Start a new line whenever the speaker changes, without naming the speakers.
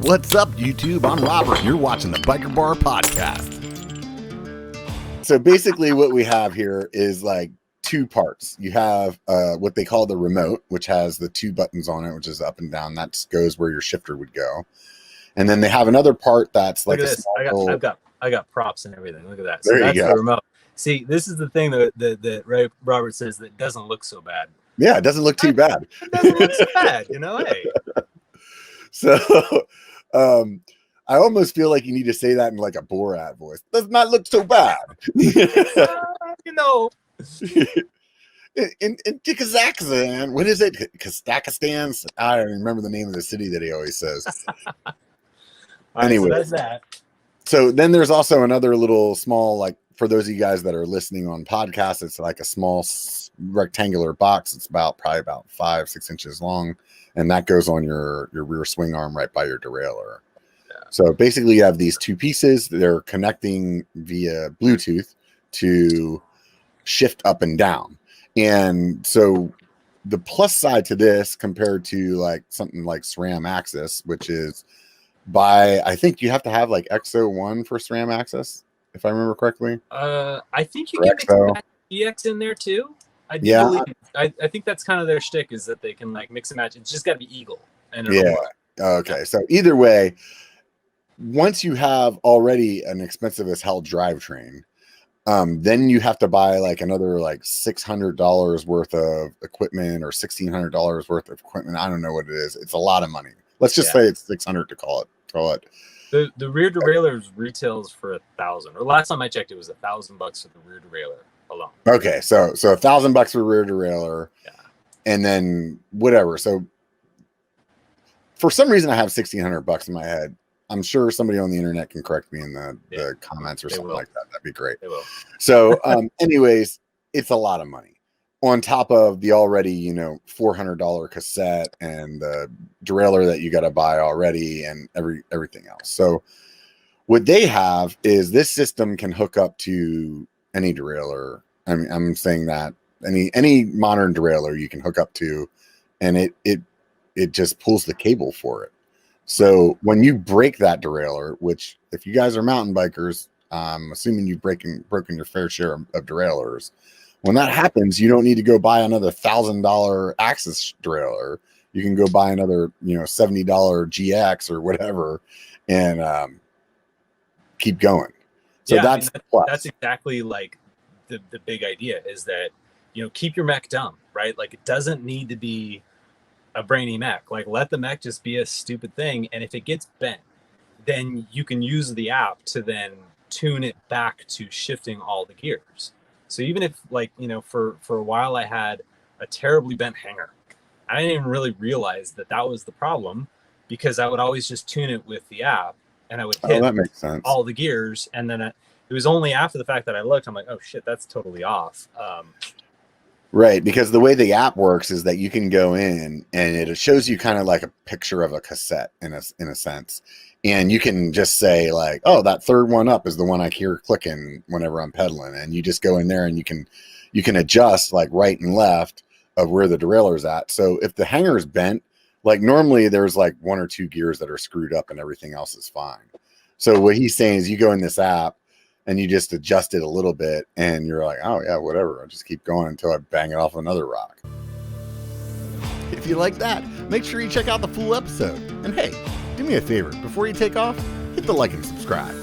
What's up, YouTube? I'm Robert, and you're watching the B1KER Bar Podcast. So basically what we have here is like two parts. You have what they call the remote, which has the two buttons on it, which is up and down. That goes where your shifter would go. And then they have another part that's like
I got props and everything. Look at that.
So there that's you go.
The remote. See, this is the thing that Robert says that doesn't look so bad.
Yeah, it doesn't look too bad.
It doesn't look so bad, you know. Hey.
So, I almost feel like you need to say that in like a Borat voice. Does not look so bad.
You know.
In Kazakhstan, what is it? Kazakhstan? I don't remember the name of the city that he always says. Anyway,
so that's that. So
then there's also another little small, like for those of you guys that are listening on podcasts, it's like a small rectangular box. It's probably about 5-6 inches long, and that goes on your rear swing arm right by your derailleur. Yeah. So basically, you have these two pieces. They're connecting via Bluetooth to shift up and down. And so the plus side to this compared to like something like SRAM AXS, which is I think you have to have like XO1 for SRAM AXS, if I remember correctly.
I think you can mix DX in there too. I think that's kind of their shtick, is that they can like mix and match. It's just got to be Eagle. And
okay. So either way, once you have already an expensive as hell drivetrain, then you have to buy like another like $600 worth of equipment or $1,600 worth of equipment. I don't know what it is. It's a lot of money. Let's just say it's 600 to call it.
The rear derailleur retails for $1,000. Or last time I checked, it was $1,000 for the rear derailleur alone.
Okay, so $1,000 for rear derailleur, and then whatever. So for some reason, I have $1,600 in my head. I'm sure somebody on the internet can correct me in the comments or something like that. That'd be great.
They will.
So, anyways, it's a lot of money on top of the already, $400 cassette and the derailleur that you got to buy already and everything else. So what they have is this system can hook up to any derailleur. I mean, I'm saying that any modern derailleur you can hook up to, and it just pulls the cable for it. So when you break that derailleur, which if you guys are mountain bikers, I'm assuming you've broken your fair share of derailleurs. When that happens, you don't need to go buy another $1,000 AXS derailleur. You can go buy another, $70 GX or whatever, and keep going. So
that's exactly like the big idea, is that keep your mech dumb, right? Like, it doesn't need to be a brainy mech. Like, let the mech just be a stupid thing, and if it gets bent, then you can use the app to then tune it back to shifting all the gears. So even if, like, for a while I had a terribly bent hanger, I didn't even really realize that was the problem, because I would always just tune it with the app, and I would hit
that makes sense.
all the gears, and then it was only after the fact that I looked, I'm like, oh shit, that's totally off.
Right, because the way the app works is that you can go in and it shows you kind of like a picture of a cassette in a sense. And you can just say like, oh, that third one up is the one I hear clicking whenever I'm pedaling. And you just go in there and you can adjust like right and left of where the derailleur is at. So if the hanger is bent, like normally there's like 1 or 2 gears that are screwed up and everything else is fine. So what he's saying is you go in this app and you just adjust it a little bit and you're like, oh yeah, whatever. I'll just keep going until I bang it off another rock. If you like that, make sure you check out the full episode. And hey, do me a favor, before you take off, hit the like and subscribe.